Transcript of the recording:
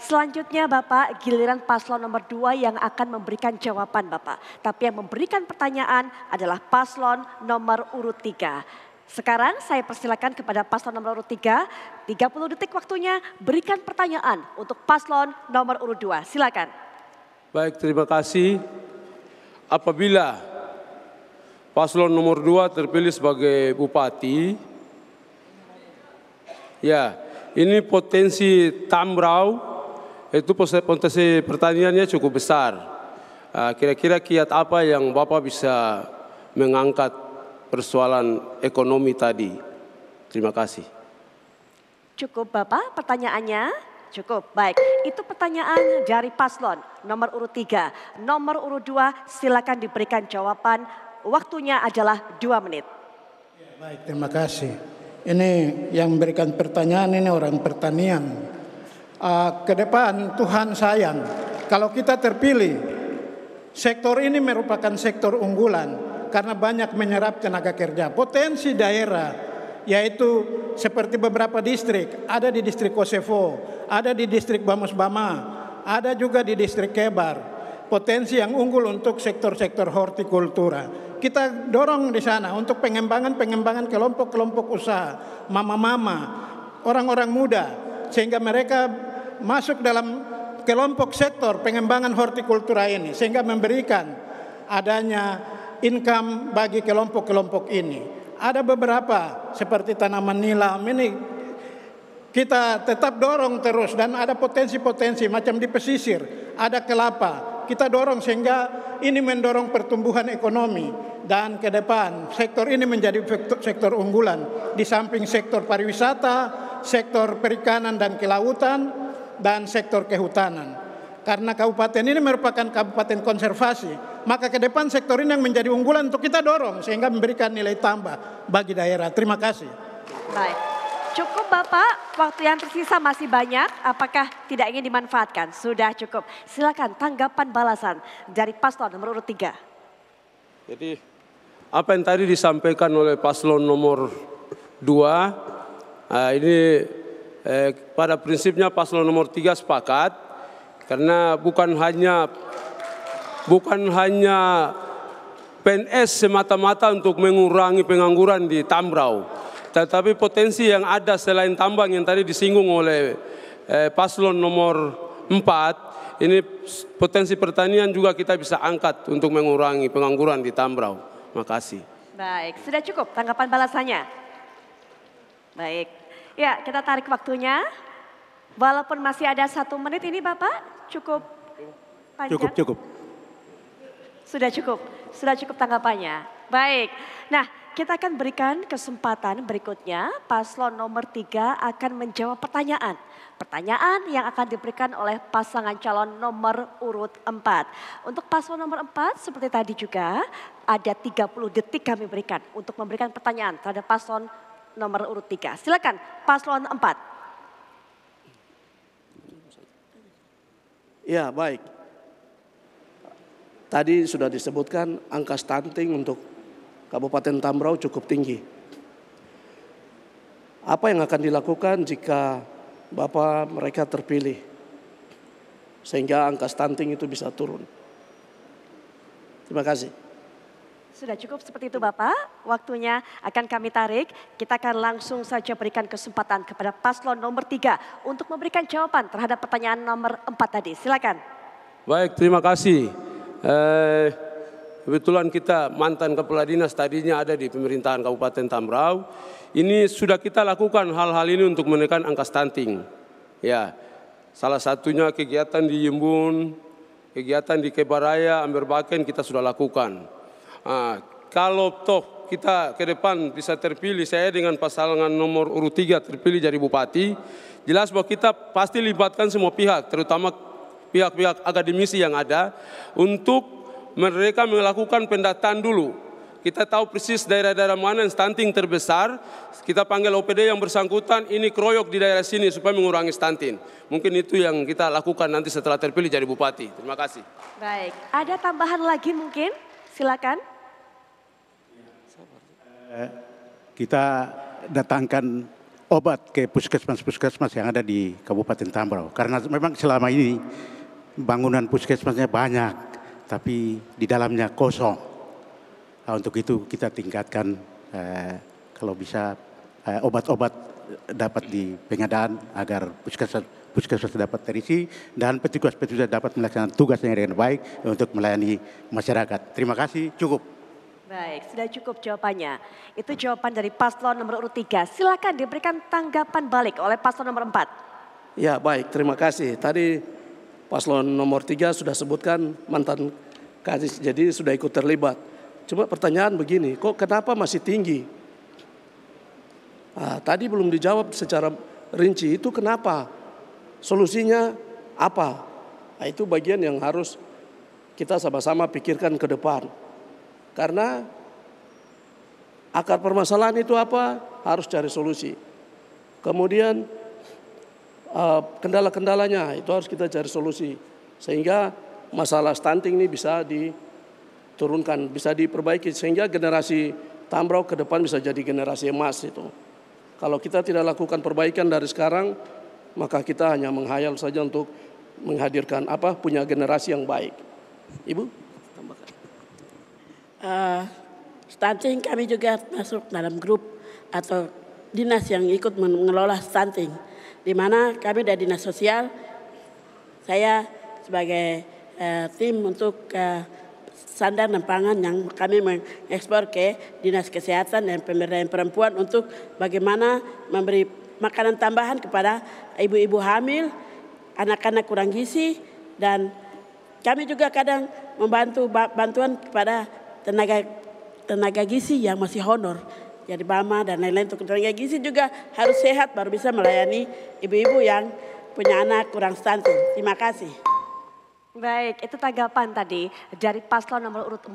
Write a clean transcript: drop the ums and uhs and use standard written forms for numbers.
selanjutnya Bapak giliran paslon nomor 2 yang akan memberikan jawaban Bapak. Tapi yang memberikan pertanyaan adalah paslon nomor urut 3. Sekarang saya persilakan kepada paslon nomor urut 3, 30 detik waktunya berikan pertanyaan untuk paslon nomor urut 2. Silakan. Baik, terima kasih. Apabila paslon nomor 2 terpilih sebagai bupati, ya ini potensi Tambrau itu potensi pertaniannya cukup besar. Kira-kira kiat apa yang Bapak bisa mengangkat persoalan ekonomi tadi? Terima kasih. Cukup Bapak pertanyaannya? Cukup, baik. Itu pertanyaan dari paslon nomor urut 3. Nomor urut 2 silakan diberikan jawaban. Waktunya adalah 2 menit. Baik, terima kasih. Ini yang memberikan pertanyaan ini orang pertanian. Ke depan Tuhan sayang, kalau kita terpilih, sektor ini merupakan sektor unggulan karena banyak menyerap tenaga kerja. Potensi daerah yaitu seperti beberapa distrik, ada di distrik Kosevo, ada di distrik Bamus Bama, ada juga di distrik Kebar. Potensi yang unggul untuk sektor-sektor hortikultura. Kita dorong di sana untuk pengembangan kelompok-kelompok usaha, mama-mama, orang-orang muda, sehingga mereka masuk dalam kelompok sektor pengembangan hortikultura ini, sehingga memberikan adanya income bagi kelompok-kelompok ini. Ada beberapa seperti tanaman nilam ini kita tetap dorong terus dan ada potensi-potensi macam di pesisir, ada kelapa. Kita dorong sehingga ini mendorong pertumbuhan ekonomi dan ke depan sektor ini menjadi sektor unggulan di samping sektor pariwisata, sektor perikanan dan kelautan dan sektor kehutanan. Karena kabupaten ini merupakan kabupaten konservasi, maka ke depan sektor ini yang menjadi unggulan untuk kita dorong sehingga memberikan nilai tambah bagi daerah. Terima kasih. Baik, cukup Bapak, waktu yang tersisa masih banyak, apakah tidak ingin dimanfaatkan? Sudah cukup, silakan tanggapan balasan dari paslon nomor urut 3. Jadi apa yang tadi disampaikan oleh paslon nomor 2, ini pada prinsipnya paslon nomor 3 sepakat. Karena bukan hanya PNS semata-mata untuk mengurangi pengangguran di Tambrau, tetapi potensi yang ada selain tambang yang tadi disinggung oleh paslon nomor 4, ini potensi pertanian juga kita bisa angkat untuk mengurangi pengangguran di Tambrau. Makasih. Baik, sudah cukup tanggapan balasannya. Baik, ya kita tarik waktunya. Walaupun masih ada 1 menit ini Bapak, cukup panjang? Cukup. Sudah cukup tanggapannya. Baik, nah kita akan berikan kesempatan berikutnya. Paslon nomor 3 akan menjawab pertanyaan. Pertanyaan yang akan diberikan oleh pasangan calon nomor urut 4. Untuk paslon nomor 4 seperti tadi juga ada 30 detik kami berikan untuk memberikan pertanyaan terhadap paslon nomor urut 3. Silakan paslon 4. Ya, baik. Tadi sudah disebutkan angka stunting untuk Kabupaten Tambrau cukup tinggi. Apa yang akan dilakukan jika Bapak mereka terpilih sehingga angka stunting itu bisa turun? Terima kasih. Sudah cukup seperti itu Bapak, waktunya akan kami tarik. Kita akan langsung saja berikan kesempatan kepada paslon nomor 3 untuk memberikan jawaban terhadap pertanyaan nomor 4 tadi. Silakan. Baik, terima kasih. Kebetulan kita mantan kepala dinas tadinya ada di pemerintahan Kabupaten Tambrau. Ini sudah kita lakukan hal-hal ini untuk menekan angka stunting. Ya, salah satunya kegiatan di Yimbun, kegiatan di Kebaraya, Amberbaken kita sudah lakukan. Kalau toh kita ke depan bisa terpilih, saya dengan pasangan nomor urut 3 terpilih jadi bupati, jelas bahwa kita pasti libatkan semua pihak, terutama pihak-pihak akademisi yang ada, untuk mereka melakukan pendataan dulu. Kita tahu persis daerah-daerah mana yang stunting terbesar, kita panggil OPD yang bersangkutan, ini keroyok di daerah sini supaya mengurangi stunting. Mungkin itu yang kita lakukan nanti setelah terpilih jadi bupati. Terima kasih. Baik, ada tambahan lagi mungkin? Silakan. Kita datangkan obat ke puskesmas-puskesmas yang ada di Kabupaten Tambrau. Karena memang selama ini bangunan puskesmasnya banyak, tapi di dalamnya kosong. Nah, untuk itu kita tingkatkan kalau bisa obat-obat dapat di pengadaan agar puskesmas dapat terisi dan petugas-petugas dapat melaksanakan tugasnya dengan baik untuk melayani masyarakat. Terima kasih, cukup. Baik, sudah cukup jawabannya. Itu jawaban dari paslon nomor urut 3. Silakan diberikan tanggapan balik oleh paslon nomor 4. Ya baik, terima kasih. Tadi paslon nomor 3 sudah sebutkan mantan kadis, jadi sudah ikut terlibat. Cuma pertanyaan begini, kok kenapa masih tinggi? Tadi belum dijawab secara rinci, itu kenapa? Solusinya apa? Nah, itu bagian yang harus kita sama-sama pikirkan ke depan. Karena akar permasalahan itu apa? Harus cari solusi. Kemudian kendala-kendalanya itu harus kita cari solusi. Sehingga masalah stunting ini bisa diturunkan, bisa diperbaiki. Sehingga generasi Tambrau ke depan bisa jadi generasi emas itu. Kalau kita tidak lakukan perbaikan dari sekarang, maka kita hanya menghayal saja untuk menghadirkan punya generasi yang baik. Ibu? Stunting kami juga masuk dalam grup atau dinas yang ikut mengelola stunting, di mana kami dari dinas sosial, saya sebagai tim untuk sandang dan pangan yang kami mengekspor ke dinas kesehatan dan pemberdayaan perempuan untuk bagaimana memberi makanan tambahan kepada ibu-ibu hamil, anak-anak kurang gizi, dan kami juga kadang membantu bantuan kepada tenaga gizi yang masih honor, jadi mama dan lain-lain. Untuk tenaga gizi juga harus sehat baru bisa melayani ibu-ibu yang punya anak kurang stunting. Terima kasih. Baik, itu tanggapan tadi dari paslon nomor urut 4.